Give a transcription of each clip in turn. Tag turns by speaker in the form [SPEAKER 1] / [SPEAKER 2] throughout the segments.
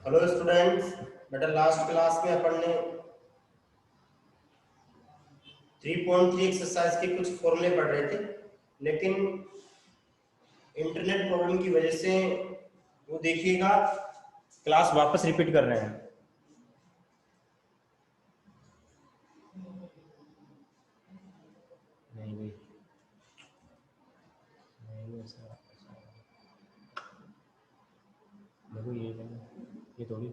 [SPEAKER 1] Hello students, बेटा last class में अपन ने 3.3 एक्सरसाइज के कुछ फॉर्मूले पढ़ रहे थे, लेकिन इंटरनेट प्रॉब्लम की वजह से वो देखिएगा क्लास वापस रिपीट कर रहे हैं। नहीं भाई, नहीं ऐसा देखो ये थोड़ी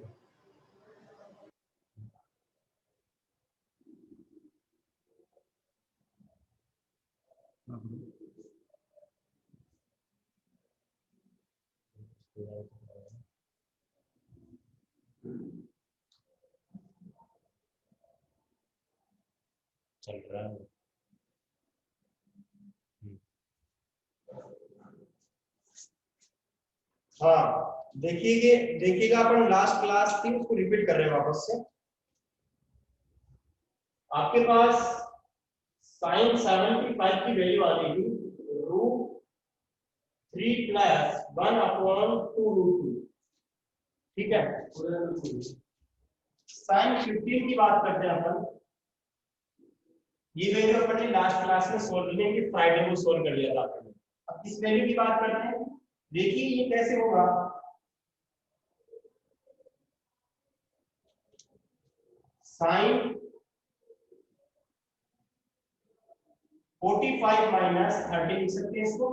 [SPEAKER 1] चल रहा है। हाँ, देखिएगा अपन लास्ट क्लास थी उसको रिपीट कर रहे हैं वापस से। आपके पास साइन 75 की वैल्यू आ गई थी √3 + 1/2√2। ठीक है, साइन 15 की बात करते हैं अपन। ये वैल्यू अपन ने लास्ट क्लास में सोल्व करने की फ्राइडे को सोल्व कर लिया था अपन ने। अब किस वैल्यू की बात करते हैं, देखिए ये कैसे होगा। साइन 45 - 30 लिख सकते हैं, इसको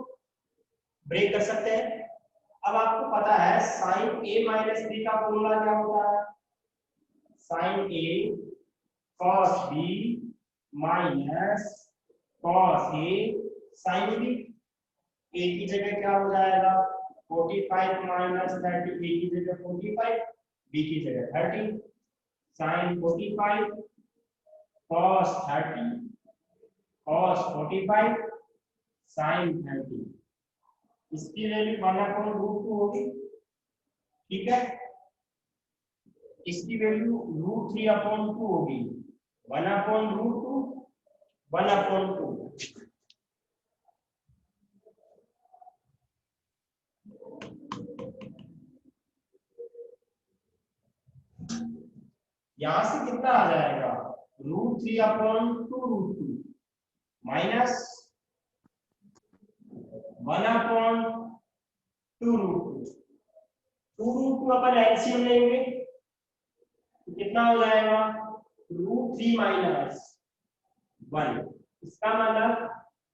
[SPEAKER 1] ब्रेक कर सकते हैं। अब आपको पता है साइन a - b का फॉर्मूला क्या होता है, sine a cos b minus cos a sin b। a की जगह क्या हो जाएगा, 45 - 30, a की जगह 45, b की जगह 30। साइन 45 cos 30 cos 45 sin 30, इसकी वैल्यू 1/√2 होगी। ठीक है, इसकी वैल्यू √3/2 होगी। 1/√2 1/2। यहां से कितना आ जाएगा, √3/2√2 माइनस 1/2√2। 2√2 अपन एलसीएम लेंगे तो कितना हो जाएगा, √3 - 1। इसका मतलब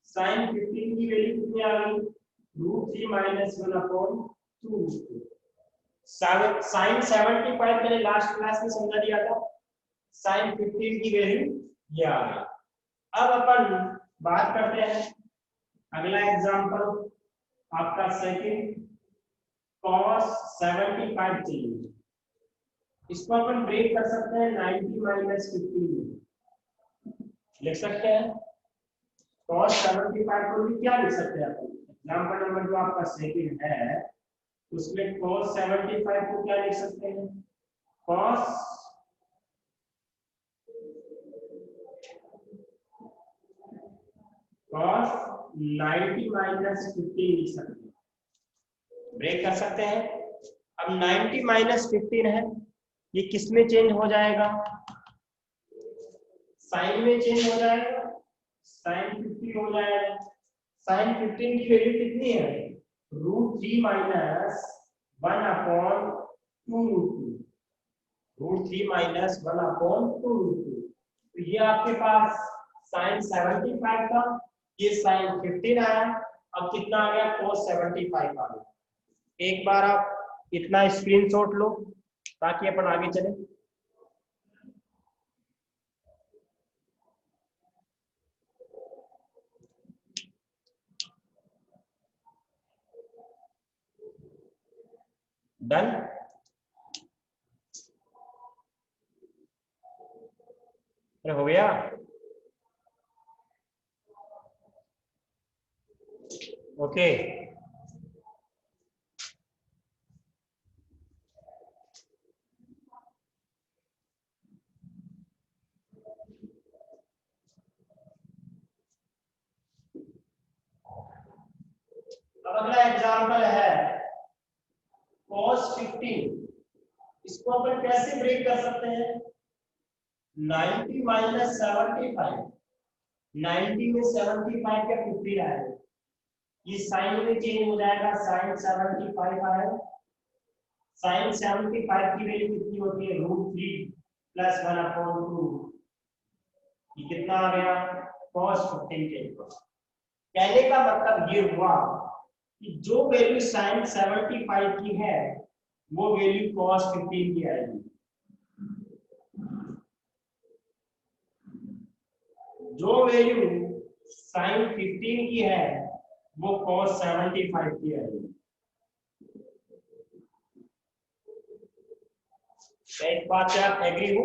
[SPEAKER 1] साइन 15 की वैल्यू कितनी आ गई, √3 - 1/2। साइन 75 मैंने लास्ट क्लास में समझा दिया था, साइन 15 की वैल्यू ये आ गई। अब अपन बात करते हैं अगला एग्जांपल, आपका सेकंड cos 75 चाहिए। इसको अपन ब्रेक कर सकते हैं 90 - 15 में, लिख सकते हैं। cos 75 को भी क्या लिख सकते हैं अपन, एग्जांपल नंबर जो आपका सेकंड है उसमें cos 75 को क्या लिख सकते हैं, cos cos 90 - 15 लिख सकते हैं, ब्रेक कर सकते हैं। अब 90 - 15 है, ये किस में चेंज हो जाएगा, साइन में चेंज हो जाएगा, साइन 15 हो जाएगा। साइन 15 की वैल्यू कितनी है, √3 - 1/2√2। √3 - 1/2√2। तो ये आपके पास साइन 75 था, ये साइन 15 आया। अब कितना आ गया, cos 75 आ गया। एक बार आप इतना स्क्रीनशॉट लो ताकि अपन आगे चले। डन, हो गया। ओके, अब अगला एग्जांपल है cos 15। इसको अपन कैसे ब्रेक कर सकते हैं? 90 माइनस 75, 90 में 75 का 50 आएगा, ये साइन में चेंज हो जाएगा, साइन 75 आएगा। साइन 75 की वैल्यू कितनी होती है? √3 प्लस 1/2। ये कितना आ गया? cos 15 के इक्वल। कहने का मतलब ये हुआ कि जो वैल्यू साइन 75 की है वो वैल्यू cos 15 की आएगी। जो वैल्यू साइन 15 की है वो cos 75 की आएगी। एक बात से आप एग्री हो?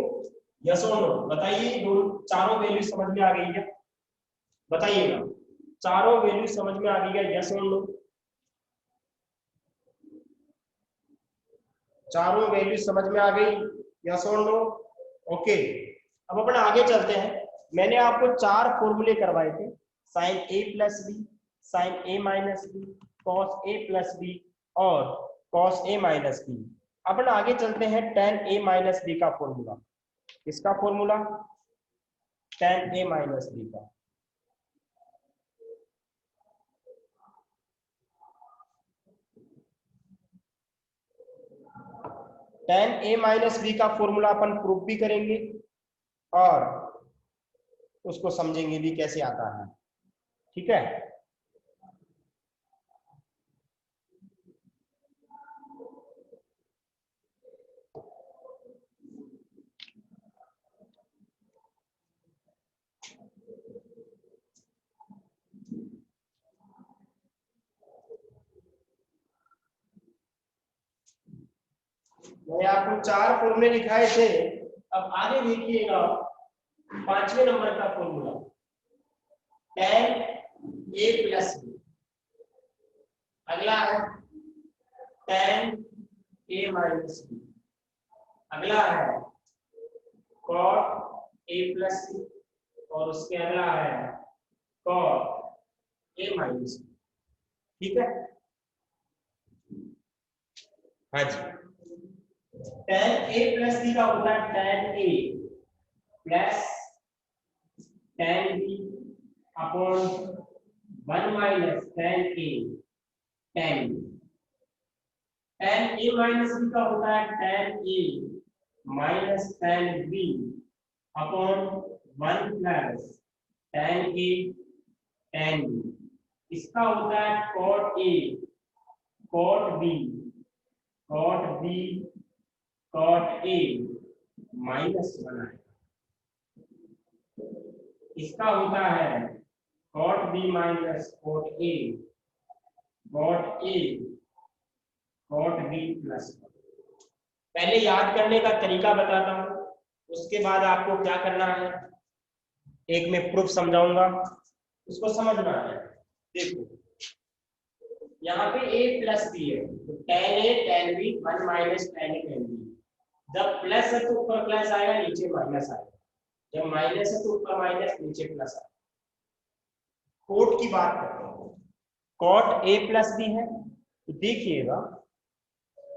[SPEAKER 1] यस और नो बताइए। दोनों चारों वैल्यू समझ में आ गई क्या? बताइएगा, चारों वैल्यू समझ में आ गई क्या? यस और नो? चारों वैल्यू समझ में आ गई? यस और नो? ओके, अब अपन आगे चलते हैं। मैंने आपको 4 फॉर्मूले करवाए थे, sine a plus B, sine a minus B, cos a plus B और कॉस a माइनस बी। अपन आगे चलते हैं tan a माइनस बी का फॉर्मूला। किसका formula? tan a minus B का। tan a माइनस बी का फॉर्मूला अपन प्रूफ भी करेंगे और उसको समझेंगे भी कैसे आता है। ठीक है, मैंने आपको 4 फॉर्मूले दिखाए थे। अब आगे देखिएगा 5वें नंबर का formula, tan a plus B. अगला है tan a माइनस बी। अगला है cot a प्लस बी और उसके अगला है cot a माइनस बी। ठीक है, हाँ जी। tan a प्लस बी का होता है tan a plus tan b upon 1 minus tan a tan b। tan a minus b का होता है tan a minus tan b upon 1 plus tan a tan b। इसका होता है cot a cot b cot b cot a minus 1 आएगा। इसका होता है cot b minus cot a cot a cot b plus. पहले याद करने का तरीका बताता हूं, उसके बाद आपको क्या करना है, एक मैं प्रूफ समझाऊंगा, उसको समझना है। देखो यहाँ पे a प्लस b है, तो tan a tan b 1 minus tan a tan b। जब प्लस है तो ऊपर प्लस आएगा, नीचे माइनस आएगा। जब माइनस है तो ऊपर माइनस, नीचे प्लस आएगा। कोट की बात करते हैं, कॉट a प्लस b है, तो देखिएगा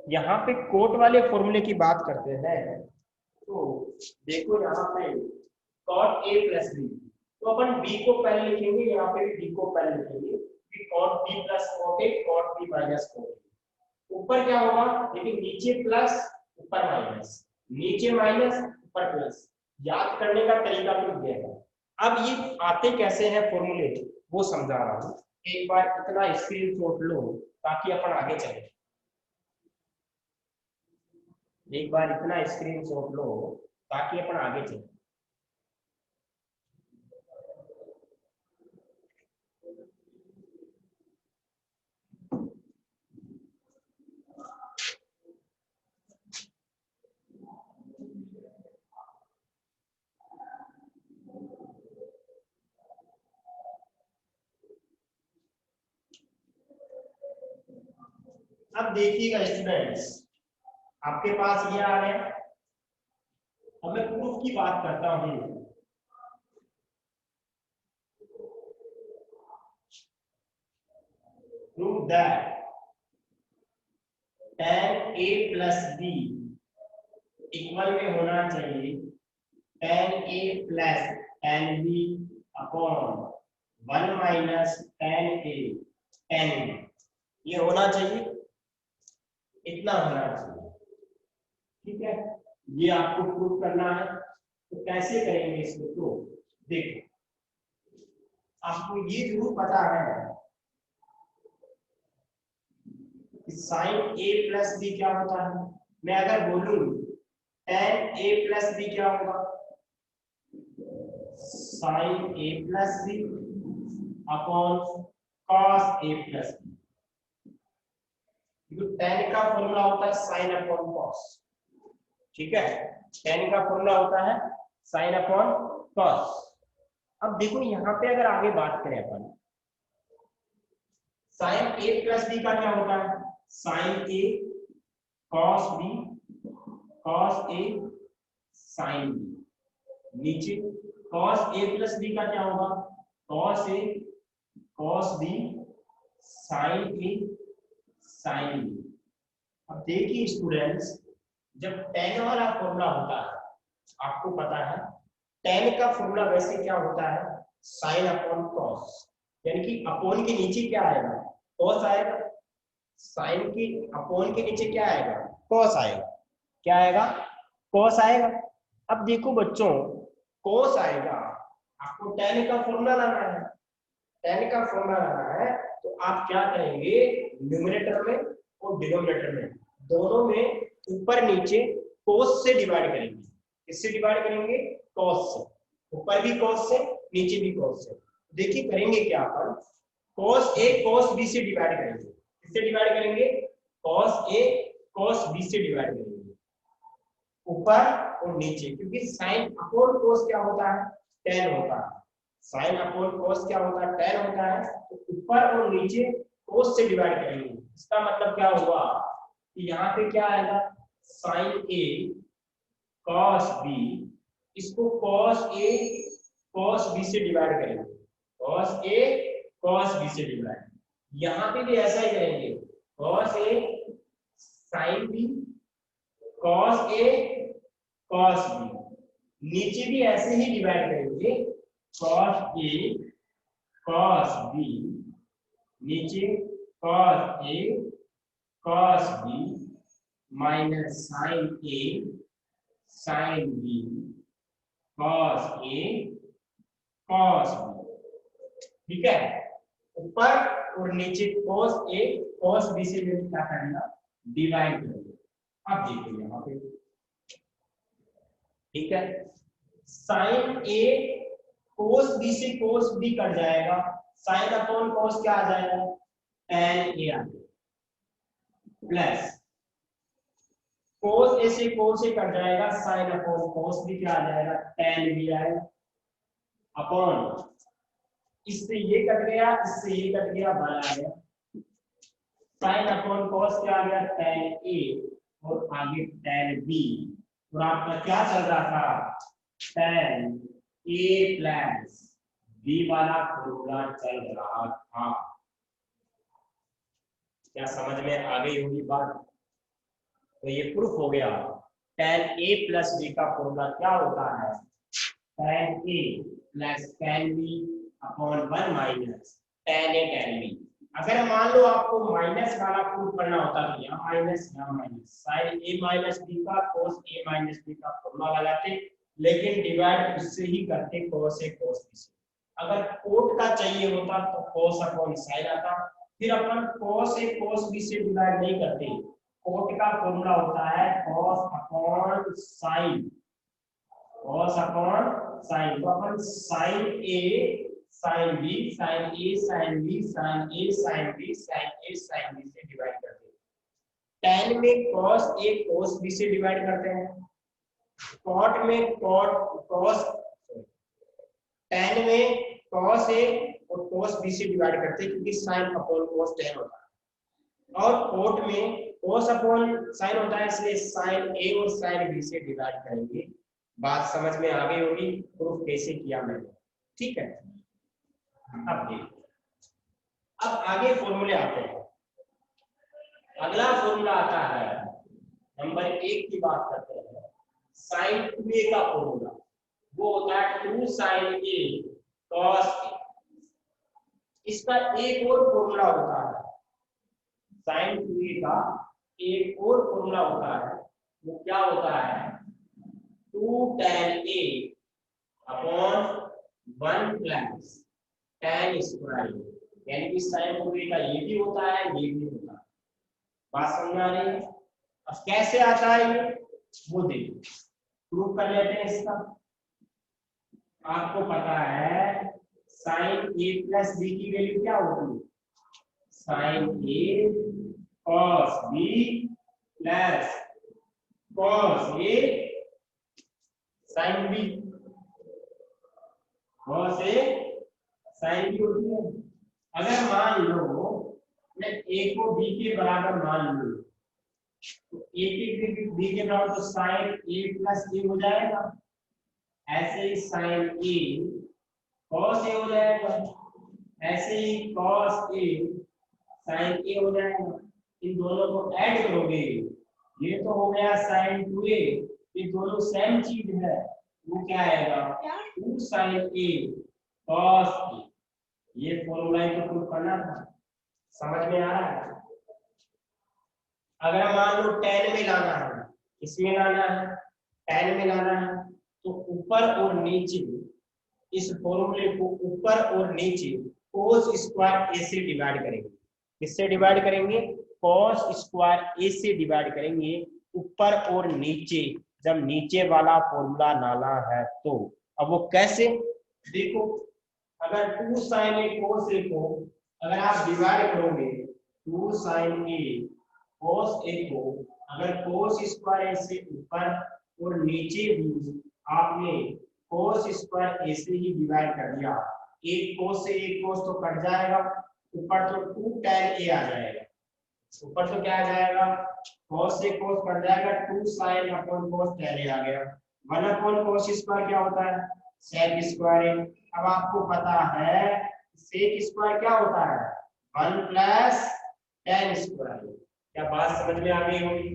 [SPEAKER 1] यहाँ पे कोट वाले फॉर्मूले की बात करते हैं, तो देखो यहाँ पे cot a प्लस b, तो अपन b को पहले लिखेंगे, यहाँ पे भी b को पहले लिखेंगे, cot b plus cot a cot b minus cot a। ऊपर क्या होगा, लेकिन नीचे प्लस ऊपर माइनस, नीचे माइनस ऊपर प्लस। याद करने का तरीका तो ये है। अब ये आते कैसे हैं फॉर्मूले वो समझा रहा हूँ। एक बार इतना स्क्रीनशॉट लो ताकि अपन आगे चले। एक बार इतना स्क्रीनशॉट लो ताकि अपन आगे चले। अब देखिएगा स्टूडेंट्स, आपके पास ये आ गया। अब मैं प्रूफ की बात करता हूं। Prove that tan a plus b equal में होना चाहिए tan A plus tan B upon 1 minus tan A tan B, ये होना चाहिए, इतना होना चाहिए। ठीक है, ये आपको प्रूव करना है। तो कैसे करेंगे इसको? तो देखो, आपको ये जरूर पता है कि साइन A प्लस बी क्या होता है। मैं अगर बोलूं tan A प्लस बी क्या होगा? Sine A plus B upon cos A plus B. tan का फॉर्मूला होता है साइन अपॉन cos। ठीक है, tan का फॉर्मूला होता है साइन अपॉन cos। अब देखो यहाँ पे अगर आगे बात करें अपन, साइन A प्लस बी का क्या होता है? Sine A cos B cos A sin B। नीचे cos A प्लस बी का क्या होगा? cos A cos B sin A sin B। अब देखिए स्टूडेंट्स, जब tan वाला फॉर्मूला होता है, आपको पता है tan का फॉर्मूला वैसे क्या होता है? साइन अपॉन cos, यानी कि अपॉन के नीचे क्या आएगा? cos आएगा। साइन के अपॉन के नीचे क्या आएगा? cos आएगा। क्या आएगा? cos आएगा। अब देखो बच्चों, cos आएगा, आपको tan का फॉर्मूला लाना है। tan का फॉर्मूला लाना है तो आप क्या करेंगे? न्यूमरेटर में और डिनोमिनेटर में दोनों में ऊपर नीचे cos से डिवाइड करेंगे। किससे डिवाइड करेंगे? cos से। ऊपर भी cos से, नीचे भी cos से। देखिए करेंगे क्या अपन? cos A cos B से डिवाइड करेंगे। किससे डिवाइड करेंगे? cos A cos B से डिवाइड करेंगे, ऊपर और नीचे, क्योंकि sin अपॉन cos क्या होता है? tan होता है। sin अपॉन cos क्या होता है? tan होता है। तो ऊपर और नीचे cos से डिवाइड करेंगे। इसका मतलब क्या हुआ कि यहाँ पे क्या आएगा? sin A cos B, इसको cos A cos B से डिवाइड करेंगे। cos A cos B से डिवाइड, यहाँ पे भी ऐसा ही करेंगे। cos A sin B cos A cos B, नीचे भी ऐसे ही डिवाइड करेंगे। cos A cos B, नीचे cos A cos B minus sin A sin B cos A cos B। ठीक है, ऊपर और नीचे cos A cos B से क्या करना? डिवाइड करेंगे। अब देखो यहाँ पे, ठीक है, sin A cos B से cos B कट जाएगा, sin अपॉन cos क्या आ जाएगा? tan A आ जाएगा, प्लस cos A से cos A कट जाएगा, sin अपॉन cos B क्या आ जाएगा? tan B आएगा, अपॉन इससे ये कट गया, इससे ये कट गया, बाहर आ गया। sin अपॉन cos क्या आ गया? tan A, और आगे tan B, और आपका क्या चल रहा था? tan A प्लस B वाला फॉर्मूला चल रहा था। क्या समझ में आ गई होगी बात? तो ये प्रूफ हो गया, tan A प्लस B का फॉर्मूला क्या होता है? tan A plus tan B upon 1 minus tan A tan B। अगर मान लो आपको माइनस वाला प्रूफ करना होता तो यहाँ माइनस यहाँ minus, sin A minus B का cos A माइनस B का फॉर्मूला लगाते, लेकिन डिवाइड उससे ही करते cos A cos B से। अगर कोट का चाहिए होता तो cos अपॉन sin आता, फिर अपन cos A cos B से डिवाइड नहीं करते। कोट का फॉर्मूला होता है cos upon sin, cos upon sin। तो अपन sin A sin B sin A sin B sin A sin B sin A sin B से डिवाइड करते हैं। tan में cos A cos B से डिवाइड करते हैं। cot में cos tan में cos A और cos B से डिवाइड करते हैं, क्योंकि sin अपॉन cos tan होता है। और cot में cos अपॉन sin होता है, इसलिए sin A और sin B से डिवाइड करेंगे। बात समझ में आ गई होगी, प्रूफ कैसे किया मैंने। ठीक है, अब देखो, अब आगे फॉर्मूले आते हैं। अगला फॉर्मूला आता है, नंबर 1 की बात करते हैं। साइन 2a का फॉर्मूला वो होता है 2 sin a cos a। इसका एक और फॉर्मूला होता है, साइन 2a का एक और फॉर्मूला होता है, वो क्या होता है 2 tan a upon 1 plus tan square. यानी कि साइन 2a का ये भी होता है, ये भी होता है। बात समझ आ रही है? अब कैसे आता है ये वो देखो, प्रूव कर लेते हैं इसका। आपको पता है साइन a प्लस बी की वैल्यू क्या होती है, sine a cos b plus cos a sin b, cos a sin b होती है। अगर मान लो मैं a को b के बराबर मान लूं तो a के b के बराबर तो साइन a प्लस a हो जाएगा, ऐसे ही साइन a cos a हो जाएगा, ऐसे ही cos a sin a हो जाएगा। इन दोनों को ऐड करोगे ये तो हो गया sin 2a, ये दोनों सेम चीज है, वो क्या आएगा 2 sin a cos a। ये फॉर्मूला तो प्रूव करना था, समझ में आ रहा है? अगर मान लो tan में लाना है, इसमें लाना है, tan में लाना है तो ऊपर और नीचे इस फॉर्मूले को ऊपर और नीचे cos स्क्वायर a से डिवाइड करेंगे। किससे डिवाइड करेंगे, cos स्क्वायर a से डिवाइड करेंगे ऊपर और नीचे, जब नीचे वाला फॉर्मूला लाना है तो। अब वो कैसे देखो, अगर 2 sin a cos a को अगर आप डिवाइड करोगे 2 sin a cos a को अगर cos स्क्वायर a से ऊपर और नीचे भी आपने cos स्क्वायर a से ही डिवाइड कर दिया, एक cos से एक cos तो कट जाएगा, ऊपर तो 2 tan a आ जाएगा, ऊपर तो क्या आ जाएगा cos से cos कट जाएगा, 2 sin upon cos tan a आ गया। 1 अपॉन cos स्क्वायर क्या होता है sec स्क्वायर। अब आपको पता है sec स्क्वायर क्या होता है 1 प्लस tan स्क्वायर। क्या बात समझ में आ गई होगी?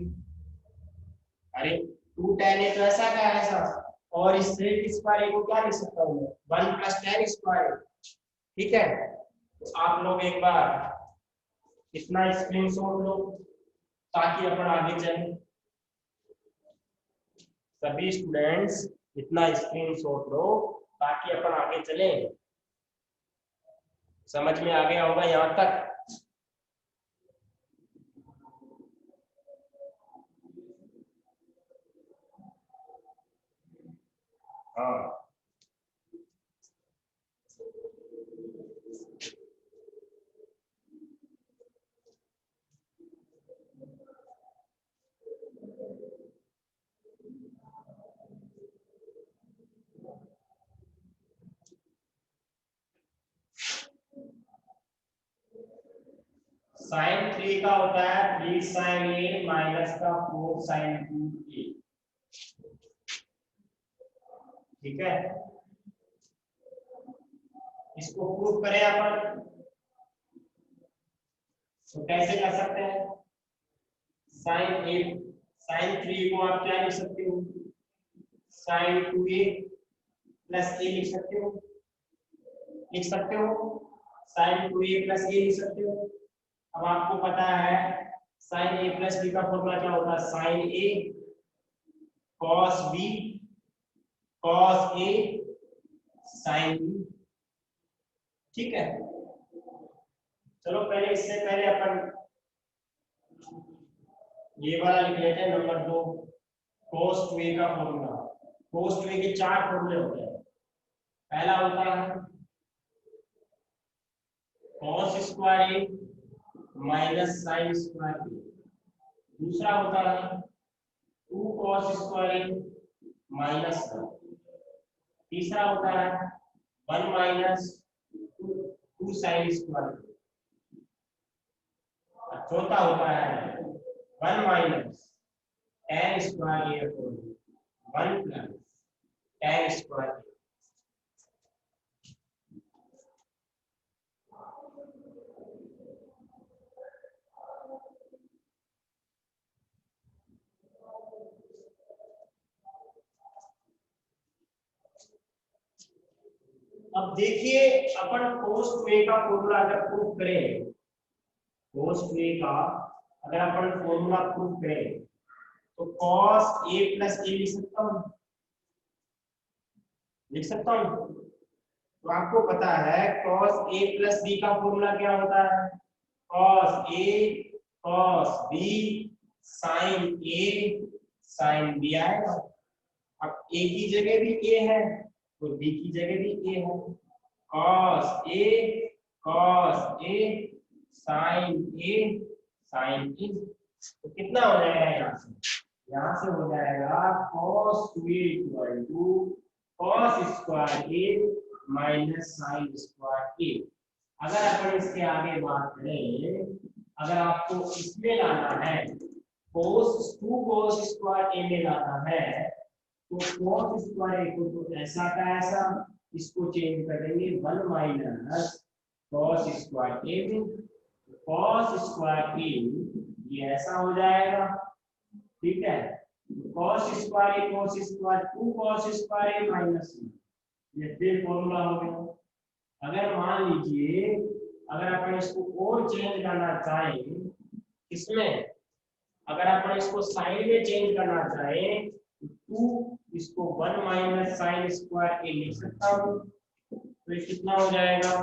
[SPEAKER 1] अरे 2 tan a तो ऐसा क्या है सर, और इस sec स्क्वायर को क्या लिख सकता हूँ 1 प्लस tan स्क्वायर। ठीक है, तो आप लोग एक बार इतना स्क्रीनशॉट लो ताकि अपन आगे चले। सभी स्टूडेंट्स इतना स्क्रीनशॉट लो ताकि अपन आगे चले। समझ में आ गया होगा यहाँ तक? हाँ, साइन 3 का होता है 3 sin a माइनस का 4 sin 2a। ठीक है, इसको प्रूव करें अपन तो कैसे कर सकते हैं, साइन a साइन 3 को आप क्या लिख सकते हो sin 2a प्लस a लिख सकते हो, लिख सकते हो sin 2a प्लस a लिख सकते हो। अब आपको पता है sin a प्लस b का फॉर्मूला क्या होता है sin a cos b cos a sin b। ठीक है, चलो पहले इससे पहले अपन ये वाला लिख लेते हैं नंबर 2, cos 2a का फॉर्मूला। cos 2a के 4 फॉर्मूले होते हैं। पहला होता है cos square a minus sin square a। दूसरा होता है 2 cos स्क्वायर a माइनस 1। तीसरा होता है 1 माइनस 2 sin स्क्वायर a। चौथा होता है 1 minus tan square a upon 1 plus tan square a। देखिए अपन cos 2a का फॉर्मूला अगर प्रूफ करें, cos 2a का अगर अपन फॉर्मूला प्रूफ करें तो cos a प्लस a लिख सकता हूं, लिख सकता हूं। तो आपको पता है cos a प्लस b का फॉर्मूला क्या होता है, cos a cos b sin a sin b आएगा। अब a की जगह भी a है तो b की जगह भी a है, cos a sin a sin a। तो कितना हो जाएगा यहाँ से हो जाएगा cos 2a equal to cos square a minus sine square a। अगर अपन इसके आगे बात करें, अगर आपको इसमें लाना है cos 2 cos स्क्वायर a में लाना है तो cos स्क्वायर a को तो ऐसा का ऐसा इसको चेंज कर देंगे 1 माइनस cos स्क्वायर a में, cos स्क्वायर a ये ऐसा हो जाएगा, ठीक है। cos square a cos square 2 cos square a minus ये फिर फॉर्मूला हो गया। अगर मान लीजिए अगर अपन इसको और चेंज करना चाहें, इसमें अगर अपन इसको साइन में चेंज करना चाहें तो 2 इसको 1 माइनस साइन स्क्वायर ए लिख सकता हूं। तो ये कितना हो जाएगा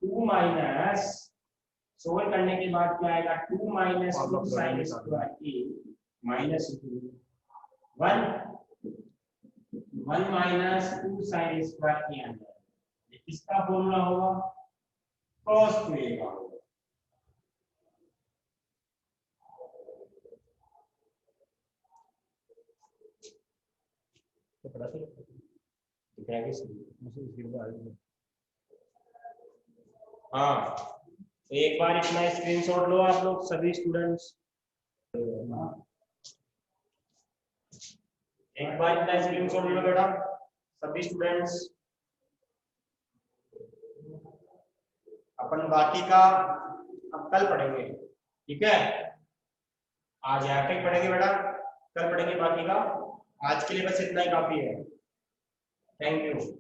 [SPEAKER 1] 2 माइनस सोल्व करने के बाद क्या आएगा 2 माइनस 2 साइन स्क्वायर ए माइनस 1 माइनस 2 साइन स्क्वायर ए आ जाएगा। ये किसका फॉर्मूला होगा, cos 2a का होगा। हाँ तो एक बार इतना स्क्रीनशॉट लो आप लोग सभी स्टूडेंट्स, एक बार इतना स्क्रीनशॉट लो बेटा सभी स्टूडेंट्स। अपन बाकी का अब कल पढ़ेंगे, ठीक है। आज यहाँ तक पढ़ेंगे बेटा, कल पढ़ेंगे बाकी का। आज के लिए बस इतना ही काफी है। Thank you.